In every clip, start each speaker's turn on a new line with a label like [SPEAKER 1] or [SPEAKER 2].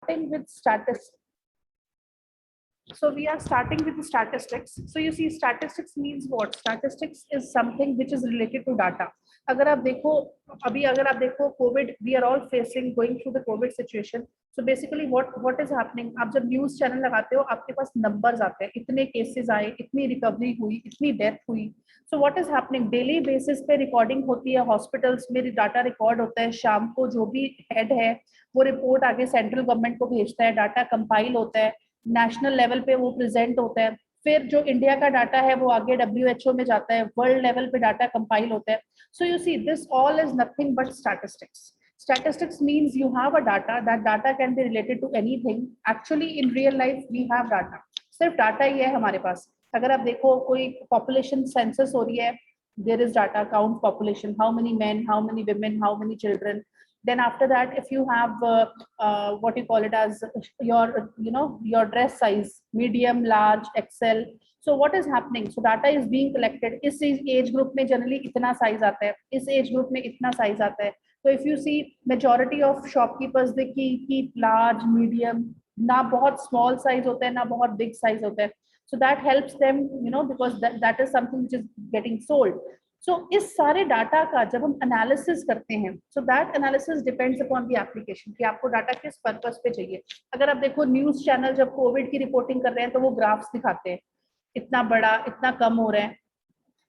[SPEAKER 1] starting with statistics. So we are starting with the statistics. So you see, statistics means what? Statistics is something which is related to data. अगर आप देखो, अभी अगर आप देखो Covid, we are all facing going through the Covid situation. So basically what is happening, आप जब news channel लगाते हो आपके पास नंबर्स आते हैं, इतने केसेस आए, इतनी रिकवरी हुई, इतनी डेथ हुई. So what is happening, daily basis पे रिकॉर्डिंग होती है, हॉस्पिटल्स में डाटा रिकॉर्ड होता है, शाम को जो भी हेड है वो रिपोर्ट आगे सेंट्रल गवर्नमेंट को भेजता है, डाटा कंपाइल होता है, नेशनल लेवल पे वो प्रेजेंट होता है, फिर जो इंडिया का डाटा है वो आगे WHO में जाता है, वर्ल्ड लेवल पे डाटा कंपाइल होता है. सो you see this all is nothing but statistics. Statistics means you have a data, that data can be related to anything. Actually in real life we have data. सिर्फ data ही है हमारे पास. अगर आप देखो कोई population census हो रही है, there is data, count population, how many men, how many women, how many children. Then after that, if you have what you call it as your dress size, medium, large, XL. So what is happening? So data is being collected. इस age group में generally इतना size आता है, इस age group में इतना size आता है. So if you see majority of shopkeepers, they keep large, medium, ना बहुत small size होता है, ना बहुत big size होता है. So that helps them, because that is something which is getting sold. So इस सारे डाटा का जब हम एनालिसिस करते हैं, so that analysis depends upon the application कि आपको डाटा किस पर्पस पे चाहिए. अगर आप देखो न्यूज चैनल जब कोविड की रिपोर्टिंग कर रहे हैं तो वो ग्राफ्स दिखाते हैं, इतना बड़ा, इतना कम हो रहा है.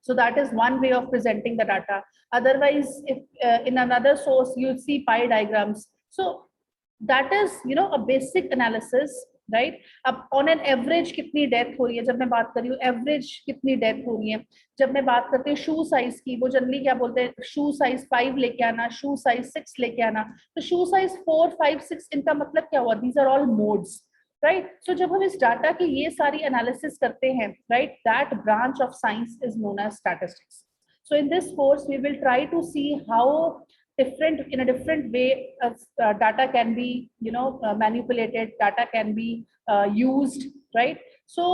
[SPEAKER 1] So that is one way of presenting the data. Otherwise, if in another source you see pie diagrams, so that is a basic analysis, right? अब on an average कितनी डेथ हो रही है, जब मैं बात कर रही हूँ एवरेज कितनी डेथ हो रही है. जब मैं बात करती हूँ शू साइज की, वो जनरली क्या बोलते हैं, शू साइज 5 लेके आना, शू साइज 6 लेके आना. तो शू साइज 4, 5, 6 इनका मतलब क्या हुआ? These are all modes, right? So जब हम इस डाटा की ये सारी एनालिसिस करते हैं, right, that branch of science is known as statistics. So in this course we will try to see how in a different way data can be manipulated, data can be used, right? So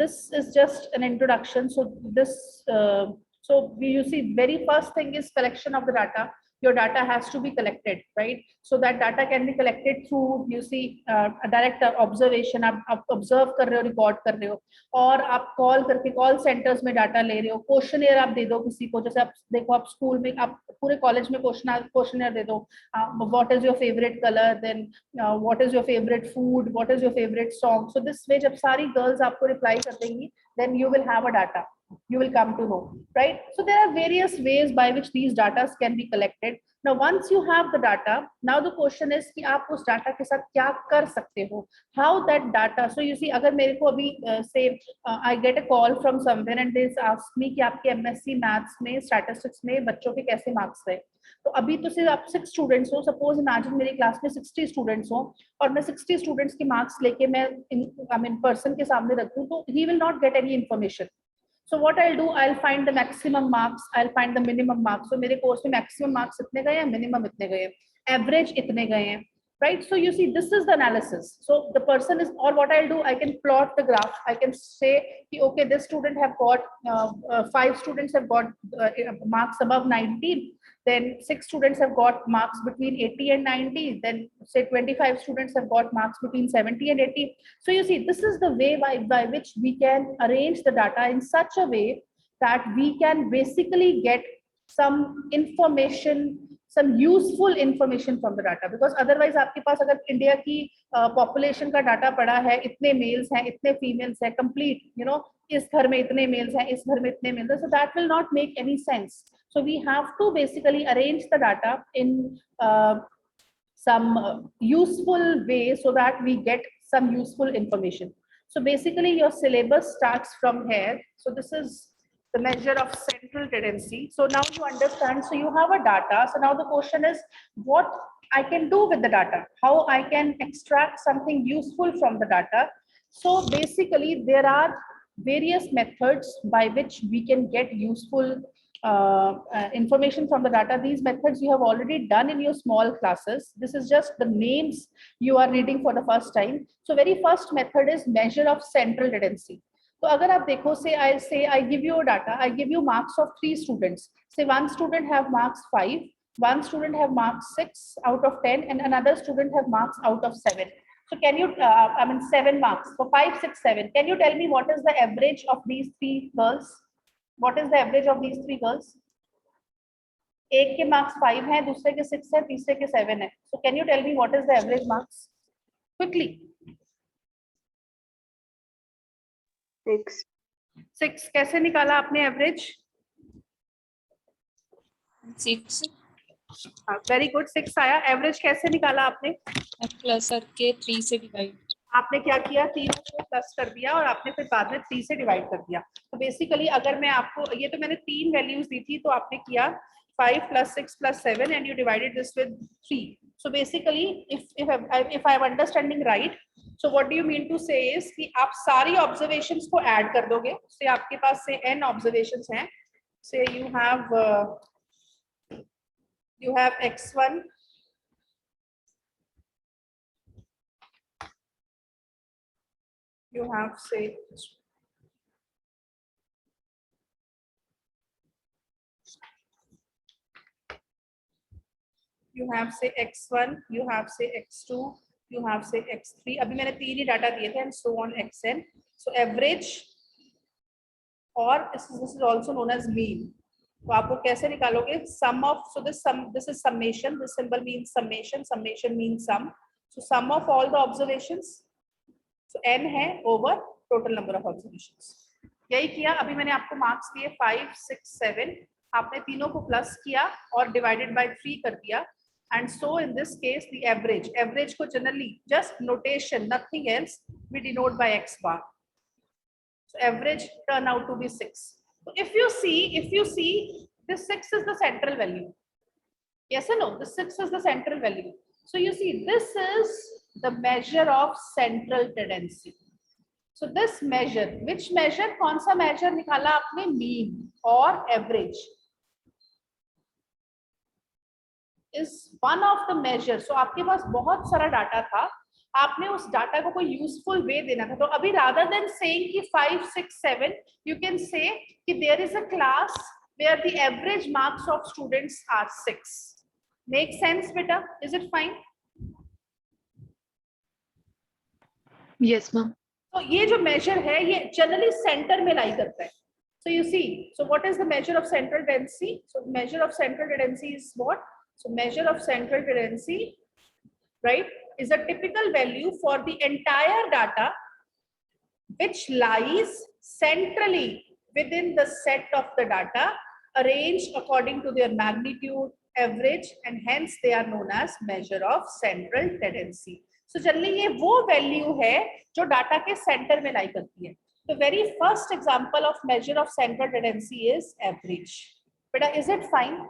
[SPEAKER 1] this is just an introduction. So this you see, very first thing is collection of the data. Your data has to be collected, right? So that data can be collected through, you see, a direct observation. आप observe कर रहे हो, record कर रहे हो, और आप call करके कॉल सेंटर्स में डाटा ले रहे हो. क्वेश्चनर आप दे दो किसी को, जैसे आप देखो आप स्कूल में, आप पूरे कॉलेज में क्वेश्चनर दे दो, what is your favourite colour, then what is your favourite food, what is your favourite song. So this way जब सारी गर्ल्स आपको रिप्लाई कर देंगी, then you will have a data, you will come to know, right? So there are various ways by which these data can be collected. Now once you have the data, now the question is कि आप उस data के साथ क्या कर सकते हो, how that data. So you see, अगर मेरे को अभी say I get a call from somewhere and they ask me कि आपके MSc मैथ्स में, स्टैटिस्टिक्स में बच्चों के कैसे मार्क्स रहे. तो अभी तो सिर्फ आप 6 स्टूडेंट्स हो, सपोज इमेजिन मेरी क्लास में 60 स्टूडेंट्स हो, और मैं 60 स्टूडेंट्स के मार्क्स लेके मैं इन पर्सन के सामने रखूं, तो he will not get any information. So what I'll do, I'll find the maximum marks, I'll find the minimum marks. So मेरे कोर्स में maximum marks इतने गए हैं, minimum इतने गए हैं, average इतने गए हैं, right? So you see, this is the analysis. So the person is, or what I'll do, I can plot the graph. I can say, okay, this student have got 5 students have got marks above 90. Then 6 students have got marks between 80 and 90. Then say 25 students have got marks between 70 and 80. So you see, this is the way by which we can arrange the data in such a way that we can basically get some information, some useful information from the data. Because otherwise आपके पास अगर India की population का data पड़ा है, इतने mails हैं, इतने females हैं, complete, इस घर में इतने मेल्स हैं, इस घर में इतने मेल्स हैं, so that will not make any sense. So we have to basically arrange the data in some useful way so that we get some useful information. So basically your syllabus starts from here. So this is the measure of central tendency. So now you understand, so you have a data. So now the question is what I can do with the data, how I can extract something useful from the data. So basically there are various methods by which we can get useful information from the data. These methods you have already done in your small classes. This is just the names you are reading for the first time. So very first method is measure of central tendency. तो अगर आप देखो, say I give you a data, I give you marks of 3 students. Say one student have marks 5, One student have marks 6 out of 10 and another student have marks out of 7. So can you, 7 marks. So 5, 6, 7. Can you tell me what is the average of these three girls? What is the average of these three girls? एक के marks 5 है, दूसरे के 6 है, तीसरे के 7 है. So can you tell me what is the average marks? Quickly. 6 कैसे निकाला आपने एवरेज?
[SPEAKER 2] 6
[SPEAKER 1] वेरी गुड, 6 आया. एवरेज कैसे निकाला आपने?
[SPEAKER 2] प्लस करके 3 से डिवाइड.
[SPEAKER 1] आपने क्या किया, 3 को प्लस कर दिया और आपने फिर बाद में 3 से डिवाइड कर दिया. तो बेसिकली अगर मैं आपको, ये तो मैंने 3 वैल्यूज दी थी, तो आपने किया 5 + 6 + 7 and you divided this with 3. So basically if I am understanding right, so what do you mean to say is कि आप सारी ऑब्जर्वेशंस को ऐड कर दोगे. से आपके पास से n ऑब्जर्वेशंस हैं. से you have x1, you have say you have say x1, you have say x2, you have say x3. अभी मैंने 3 ही डाटा दिए थे and so on xn. So average और this is also known as mean. तो आप वो कैसे निकालोगे? Sum of, so this is summation. This symbol means summation. Summation means sum. So sum of all the observations. So n है over total number of observations. यही किया. अभी मैंने आपको मार्क्स दिए 5, 6, 7. आपने तीनों को प्लस किया और डिवाइडेड बाय 3 कर दिया. And so in this case the average को generally just notation, nothing else, we denote by x bar. So average turn out to be 6. So if you see this 6 is the central value. Yes or no? The 6 is the central value. So you see this is the measure of central tendency. So this measure, which measure, कौन सा measure निकाला आपने? Mean और average is one of the measures. So आपके पास बहुत सारा data था, आपने उस डाटा को कोई यूजफुल वे देना था. तो अभी rather than saying कि 5, 6, 7, you can say कि there is a class where the average marks of students are 6. Make sense बेटा? Is it fine?
[SPEAKER 2] Yes ma'am.
[SPEAKER 1] तो ये जो measure है ये generally center में लाई करता है. So you see, so what is the measure of central tendency? So measure of central tendency is what? So measure of central tendency, right, is a typical value for the entire data which lies centrally within the set of the data arranged according to their magnitude, average, and hence they are known as measure of central tendency. So generally ये वो value है जो data के center में lie करती है. The very first example of measure of central tendency is average. But is it fine?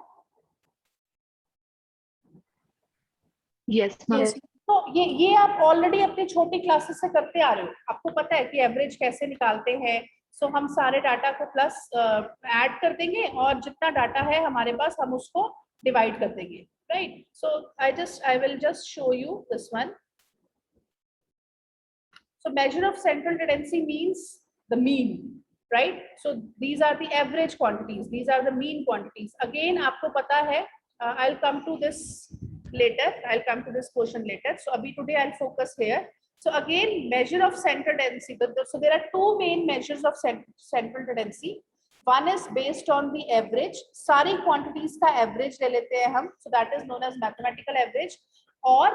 [SPEAKER 2] Yes ma'am.
[SPEAKER 1] तो ये आप ऑलरेडी अपनी छोटी क्लासेस से करते आ रहे हो. आपको पता है कि एवरेज कैसे निकालते हैं. सो हम सारे डाटा को प्लस ऐड कर देंगे और जितना डाटा है हमारे पास हम उसको डिवाइड कर देंगे. Right. So I will just show you this one. So measure of central tendency means the mean, right? So these are the average quantities, these are the mean quantities. Again आपको पता है, I'll come to this later, I'll come to this portion later. So abhi today I'll focus here. So again measure of central tendency. So there are two main measures of central tendency. One is based on the average. सारी quantities का average ले लेते हैं हम. So that is known as mathematical average. और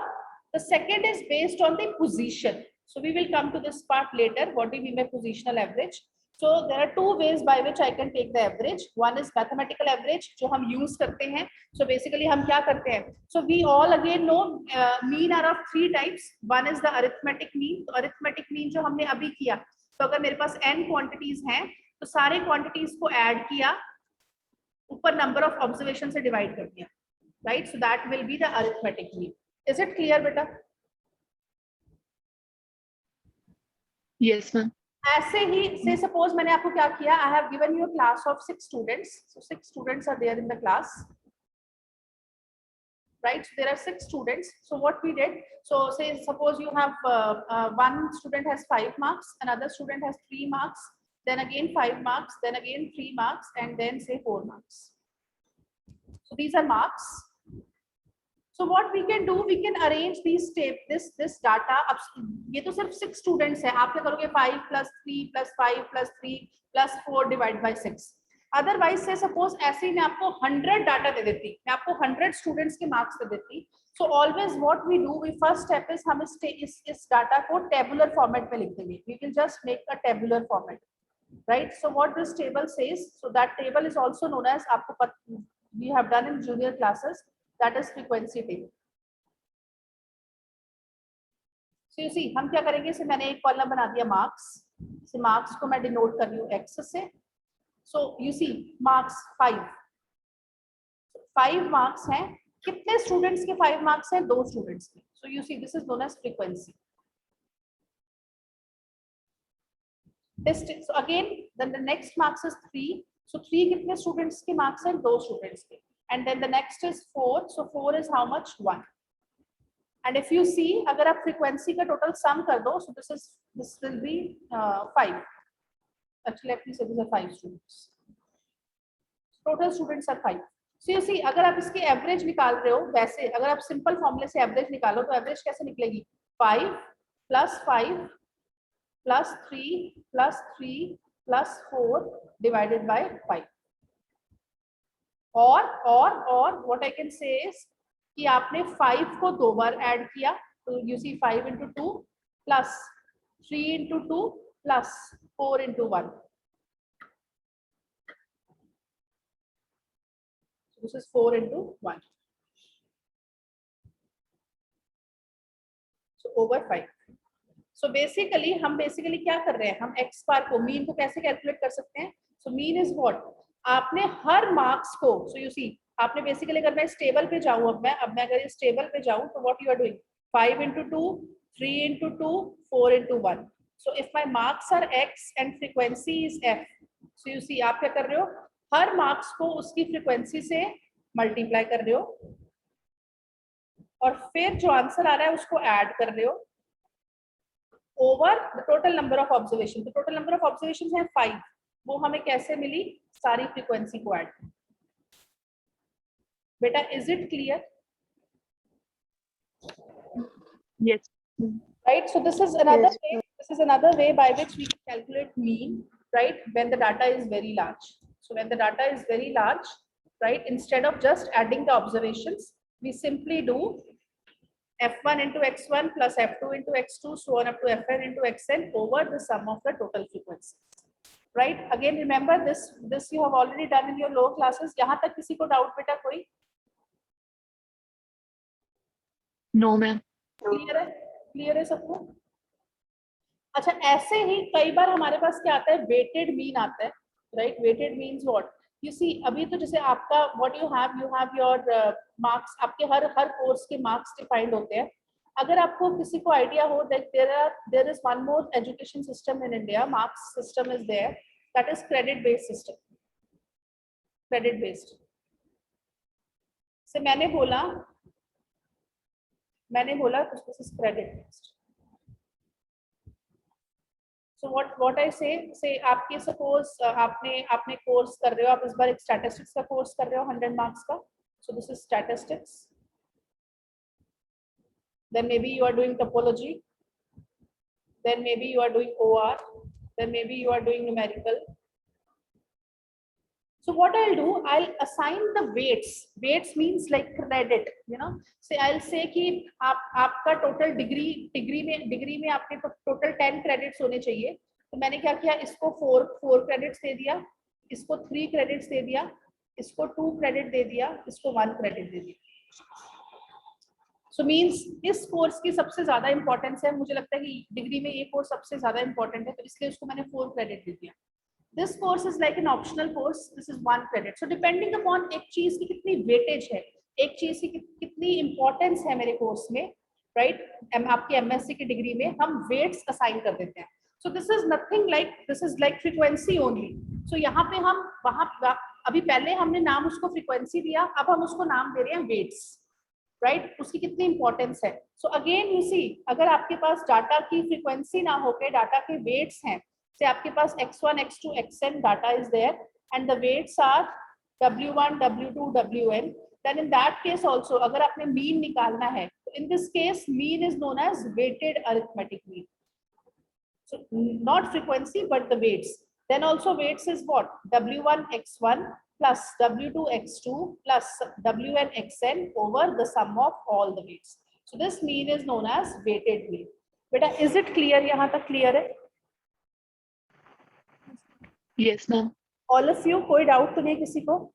[SPEAKER 1] the second is based on the position. So we will come to this part later. What do you mean by positional average? So there are two ways by which I can take the average. One is mathematical average, जो हम use करते हैं. So basically हम क्या करते हैं? So we all again know mean are of 3 types. One is the arithmetic mean. तो arithmetic mean जो हमने अभी किया. तो अगर मेरे पास n quantities हैं, तो सारे quantities को add किया, ऊपर number of observation से divide कर दिया. Right? So that will be the arithmetic mean. Is it clear, बेटा?
[SPEAKER 2] Yes ma'am.
[SPEAKER 1] ऐसे ही से सपोज मैंने आपको क्या किया, I have given you a class of 6 students. So 6 students are there in the class, right? So there are 6 students. So what we did, so say suppose you have one student has 5 marks, another student has 3 marks, then again 5 marks, then again 3 marks, and then say 4 marks. So these are marks. So what we can do, we can arrange these this data. अब ये तो सिर्फ 6 students है, आप क्या करोगे 5 + 3 + 5 + 3 + 4 divide by 6. Otherwise से suppose ऐसे ही मैं आपको 100 डाटा दे देती, मैं आपको 100 स्टूडेंट्स के मार्क्स दे देती. So always what we do, we first step is हम इस डाटा को टेबुलर फॉर्मेट में लिख देंगे. We will just make a tabular format, right. So what this table says, so that table is also known as, आपको we have done in junior classes, that is frequency table. So you see हम क्या करेंगे, इसे मैंने एक column बना दिया marks से, मार्क्स को मैं डिनोट कर रही हूँ एक्स से. So you see marks 5 marks हैं. कितने स्टूडेंट्स के 5 मार्क्स हैं? 2 स्टूडेंट्स के. So you see this is known as frequency. So again then the next marks is 3. So 3 कितने स्टूडेंट्स के मार्क्स हैं? 2 स्टूडेंट्स के. And then the next is 4. So 4 is how much? 1. And if you see, अगर आप frequency का total sum कर दो, so this will be 5. Actually, let me say these are 5 students. Total students are 5. So you see, अगर आप इसकी average निकाल रहे हो, वैसे अगर आप simple formula से average निकालो, तो average कैसे निकलेगी? 5 + 5 + 3 + 3 + 4 divided by 5. और what I can say is कि आपने 5 को 2 बार ऐड किया, तो you see 5 × 2 plus 3 × 2 plus 4 × 1. So this is 4 × 1. So over 5. So basically हम क्या कर रहे हैं, हम x बार को, मीन को कैसे कैलकुलेट कर सकते हैं? So mean is what? आपने हर मार्क्स को, so you see आपने बेसिकली, अगर मैं इस टेबल पे जाऊं, अब मैं अगर इस टेबल पे जाऊं, तो what you are doing, 5 × 2 3 × 2 4 × 1. So if my marks are x and frequency is f, so you see आप क्या कर रहे हो, हर मार्क्स को उसकी फ्रीक्वेंसी से मल्टीप्लाई कर रहे हो, और फिर जो आंसर आ रहा है उसको ऐड कर रहे हो over the total number of observation. तो टोटल नंबर ऑफ ऑब्जर्वेशन है 5, वो हमें कैसे मिली? सारी फ्रीक्वेंसी को ऐड. बेटा is it clear?
[SPEAKER 2] Yes.
[SPEAKER 1] Right, so this is another
[SPEAKER 2] Yes.
[SPEAKER 1] way, by which we can calculate mean, right, when the data is very large. So when the data is very large, right, instead of just adding the observations, we simply do f1 × x1 plus f2 × x2 so on up to fn × xn over the sum of the total frequency. Right, again remember this you have already done in your lower classes. यहाँ तक किसी को doubt बेटा कोई?
[SPEAKER 2] No, ma'am.
[SPEAKER 1] Clear है सबको? अच्छा, ऐसे ही कई बार हमारे पास क्या आता है, वेटेड मीन आता है, right. Weighted means what, you see अभी तो जैसे आपका what you have your marks, आपके हर कोर्स के मार्क्स डिफाइंड होते हैं. अगर आपको किसी को आइडिया हो that there is one more education system in India, marks system is there, that is credit based system. Credit based से मैंने बोला this is credit based. So what I say आपके सपोज आपने कोर्स कर रहे हो, आप इस बार एक स्टैटिस्टिक्स का कोर्स कर रहे हो 100 मार्क्स का. So this is statistics. Then maybe you are doing topology. Then maybe you are doing OR. Then maybe you are doing numerical. So what I'll do, I'll assign the weights. Weights means like credit, you know. Say I'll say कि आपका total degree में आपके total 10 credits होने चाहिए. तो मैंने क्या किया, इसको 4 क्रेडिट्स दे दिया, इसको 3 क्रेडिट्स दे दिया, इसको 2 क्रेडिट दे दिया, इसको 1 क्रेडिट दे दिया. सो मीन्स इस कोर्स की सबसे ज्यादा इंपॉर्टेंस है, मुझे लगता है कि डिग्री में ये कोर्स सबसे ज्यादा इंपॉर्टेंट है, तो इसलिए उसको मैंने 4 क्रेडिट दे दिया. This course is like an optional course. This is 1 credit. So depending upon एक चीज की कितनी वेटेज है, एक चीज की कितनी इंपॉर्टेंस है मेरे कोर्स में, राइट, आपके एमएससी की डिग्री में हम वेट्स असाइन कर देते हैं. So this is nothing like, this is like frequency only. So यहाँ पे हम अभी पहले हमने नाम उसको फ्रीक्वेंसी दिया, अब हम उसको नाम दे रहे हैं वेट्स, राइट. उसकी कितनी इंपॉर्टेंस है. सो अगेन यू सी, अगर आपके पास डाटा की फ्रीक्वेंसी ना होके डाटा के वेट्स हैं, से आपके पास x1 x2 xn data is there and the weights are w1 w2 wn. then in that case also अगर आपने mean निकालना है तो in this case mean is known as weighted arithmetic mean. So not frequency but the weights. Then also weights is what? W1 x1 plus W2 x2 plus Wn xn over the sum of all the weights. So this mean is known as weighted mean. बेटा is it clear? यहाँ तक clear है?
[SPEAKER 2] Yes, ma'am.
[SPEAKER 1] All of you, कोई doubt तो नहीं किसी को?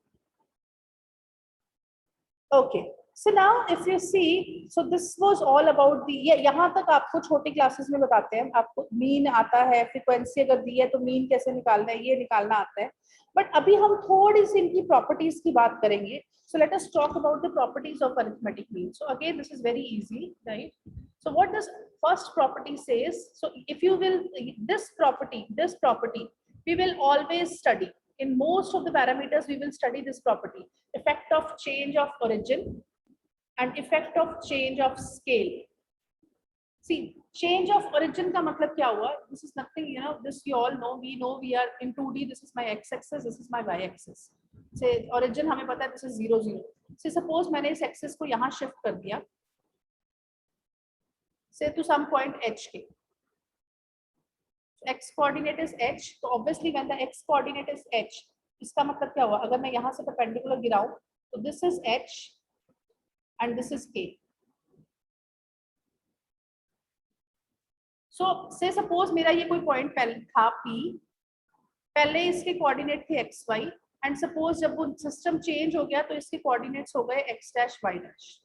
[SPEAKER 1] Okay. So now if you see, so this was all about the, यहाँ तक आपको छोटी क्लासेस में बताते हैं, आपको मीन आता है, फ्रीक्वेंसी अगर दी है तो मीन कैसे निकालना है, ये निकालना आता है. बट अभी हम थोड़ी सी इनकी प्रॉपर्टीज की बात करेंगे. So let us talk about the properties of arithmetic mean. So again, this is very easy, right? So what does first property says? So if you will, this property, we will always study. In most of the parameters, we will study this property, effect of change of origin and effect of change of scale. See, change of origin का मतलब क्या हुआ? This is nothing, you know, this you all know, we are in 2D, this is my x-axis, this is my y-axis. Say origin हमें पता है, this is 0, 0. Say suppose मैंने इस axis को यहाँ shift कर दिया, say to some point HK. X coordinate is H, so obviously when the x coordinate is H, इसका मतलब क्या हुआ? अगर मैं यहाँ से perpendicular गिराऊं, तो this is H and this is K. So say suppose मेरा ये कोई point पहले था P, पहले इसके coordinate थे x, y, and suppose जब वो system change हो गया तो इसके coordinates हो गए x dash, y dash.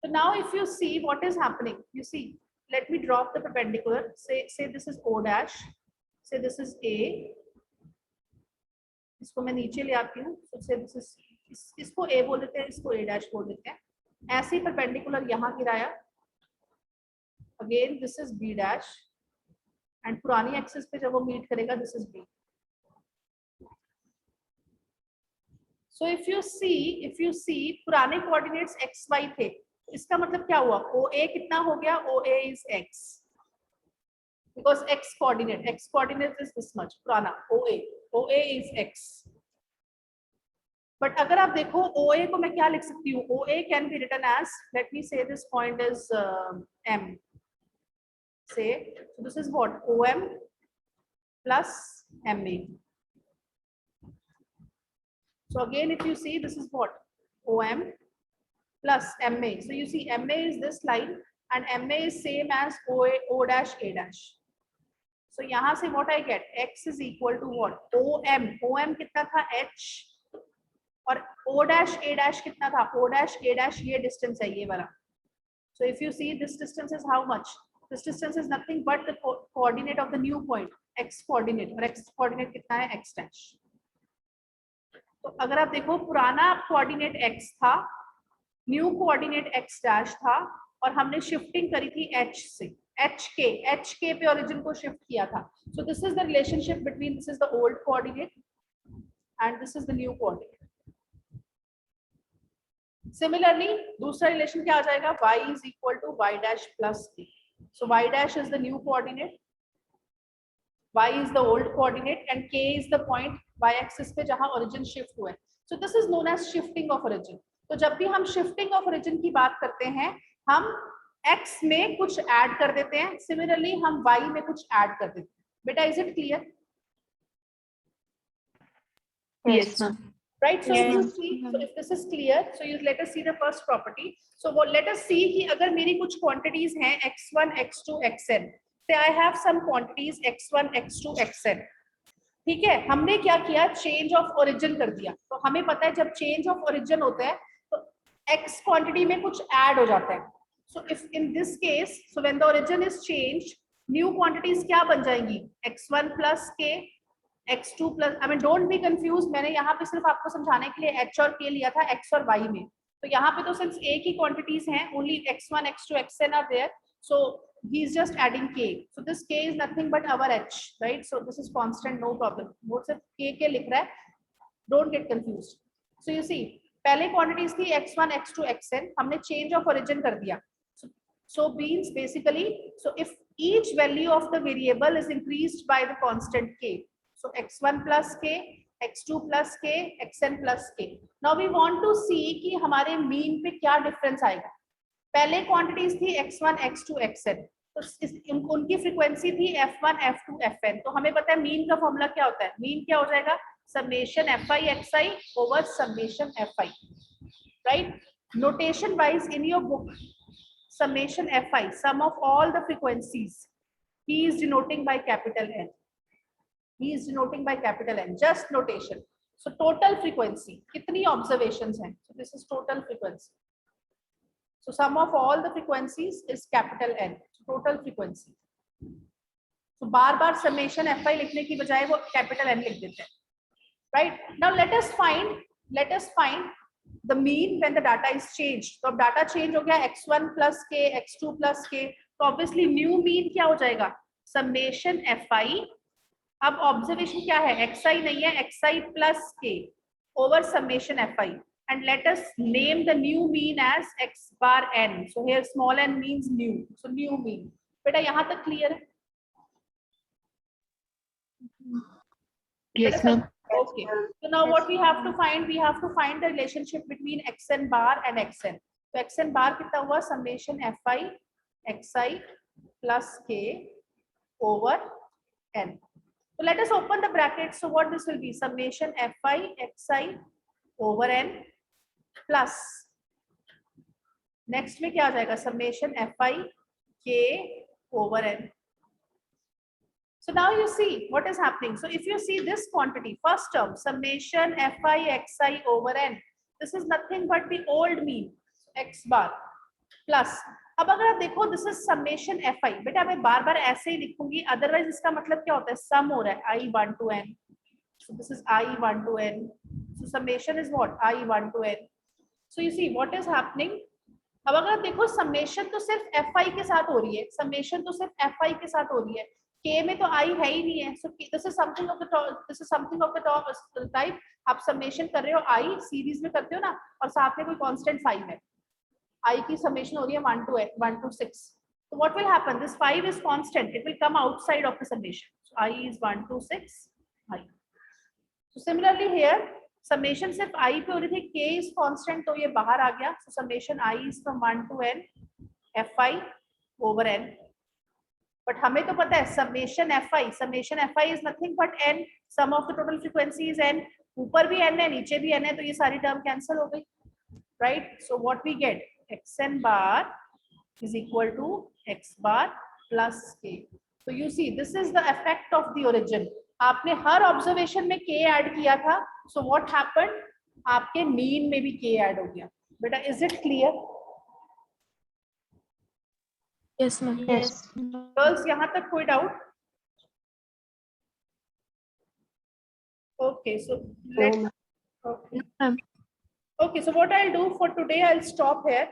[SPEAKER 1] So now if you see what is happening, you see, let me drop the perpendicular, say this is O dash, say this is A, इसको मैं नीचे ले आती हूँ, so say this is, इसको A बोल देते हैं, इसको A dash बोल देते हैं, ऐसे ही perpendicular यहाँ गिराया, again this is B dash, and पुरानी एक्सिस पे जब वो मीट करेगा, this is B. So if you see पुराने coordinates x y थे, इसका मतलब क्या हुआ? OA कितना हो गया? OA is x, because x coordinate is this much, पुराना OA is x. But अगर आप देखो OA को मैं क्या लिख सकती हूँ? OA can be written as, let me say this point is M. Say, so this is what? OM plus MA. So again, if you see, this is what? OM plus MA. So you see, MA is this line and MA is same as O dash A dash. So यहाँ से what I get? X is equal to what? OM कितना था? H. और O dash A dash कितना था? O dash A dash ये distance है ये वाला. So if you see, this distance is how much? This distance is nothing but the coordinate of the new point, x coordinate, और x coordinate कितना है? X dash. तो अगर आप देखो पुराना coordinate x था, new coordinate x dash था, और हमने shifting करी थी h से, hk पे origin को shift किया था. So this is the relationship between, this is the old coordinate and this is the new coordinate. Similarly, दूसरा relation क्या आ जाएगा? Y is equal to y dash plus k. So y dash is the new coordinate, y is the old coordinate, and k is the point y axis पे जहां origin shift हुआ है. So this is known as shifting of origin. तो जब भी हम shifting of origin की बात करते हैं, हम x में कुछ add कर देते हैं, similarly हम y में कुछ add कर देते हैं. बेटा, is it clear?
[SPEAKER 2] Yes, ma'am.
[SPEAKER 1] Right, so
[SPEAKER 2] Yeah.
[SPEAKER 1] if you see, so if this is clear, so you let us see the first property. So what, let us see कि अगर मेरी कुछ quantities हैं x1, x2, xn. Say I have some quantities x1, x2, xn. ठीक है, हमने क्या किया? Change of origin कर दिया. तो हमें पता है जब change of origin होता है तो x quantity में कुछ add हो जाता है. So if in this case, so when the origin is changed, new quantities क्या बन जाएंगी? x1 plus k, x2 plus, I mean don't be confused, मैंने यहाँ पे सिर्फ आपको समझाने के लिए h और k लिया था x और y में. तो यहाँ पे तो सिर्फ a की quantities हैं, only x1, x2, xn are there, so he is just adding k. So this k is nothing but our h, right? So this is constant, no problem. वो सिर्फ k लिख रहा है, don't get confused. So you see, पहले quantities थी x1, x2, xn, हमने change of origin कर दिया. So means basically, so if each value of the variable is increased by the constant k, so x1 plus k, x2 plus k, xn plus k. Now we want to see कि हमारे mean पे क्या difference आएगा. पहले quantities थी x1, x2, xn, तो उनकी frequency थी f1, f2, fn. तो हमें पता है मीन का फॉर्मूला क्या होता है. मीन क्या हो जाएगा, summation fi xi over summation fi, right. Notation wise in your book, summation fi, sum of all the frequencies, he is denoting by capital N. He is denoting by capital N. Just notation. So total frequency, कितनी observations हैं? So this is total frequency. So sum of all the frequencies is capital N. So total frequency. So बार-बार summation fi लिखने की बजाय वो capital N लिख देते हैं. Right? Now let us find the mean when the data is changed. तो अब data change हो गया x1 plus k, x2 plus k. तो obviously new mean क्या हो जाएगा, summation fi. अब observation क्या है, xi नहीं है, xi plus k over summation fi. And let us name the new mean as x bar n. So here small n means new. So new mean. बेटा यहाँ तक clear है?
[SPEAKER 2] Yes, ma'am.
[SPEAKER 1] Okay. So now what we have to find the relationship between xn bar and xn. So xn bar कितना हुआ, summation fi xi plus k over n. So let us open the bracket. So what this will be, summation fi xi over n plus next में क्या आ जाएगा, summation fi k over n. So now you see what is happening. So if you see this quantity, first term, summation fi xi over n, this is nothing but the old mean x bar plus. अब अगर आप देखो this is summation fi, बेटा मैं बार बार ऐसे ही लिखूंगी, otherwise इसका मतलब क्या होता है, sum हो रहा है i1 to n. So this is i1 to n. So summation is what, i1 to n. So you see what is happening. अब अगर आप देखो summation तो सिर्फ fi के साथ हो रही है, summation तो सिर्फ fi के साथ हो रही है, k में तो i है ही नहीं है. So this is something of the top type. आप summation कर रहे हो, i सीरीज में करते हो ना, और साथ में कोई constant 5 है, i की summation हो रही है 1 to 6. So what will happen, this 5 is constant, it will come outside of the summation. So I is 1 to 6 i. So similarly here summation सिर्फ i पे हो रही थी, k is constant, तो ये बाहर आ गया. So summation i is from 1 to n fi over n. But हमें तो पता है summation fi is nothing but n, sum of the total frequency is n. ऊपर भी n है, नीचे भी n है, तो ये सारी टर्म कैंसिल हो गई, right? So what we get, xn bar is equal to x bar plus k. So you see this is the effect of the origin. आपने हर ऑब्जर्वेशन में k ऐड किया था, so what happened, आपके mean में भी k add हो गया. बेटा is it clear?
[SPEAKER 2] Yes, ma'am. Yes.
[SPEAKER 1] Girls यहाँ तक कोई doubt? Okay, so let's okay.
[SPEAKER 2] Ma'am.
[SPEAKER 1] Okay, so what I'll do for today, I'll stop here.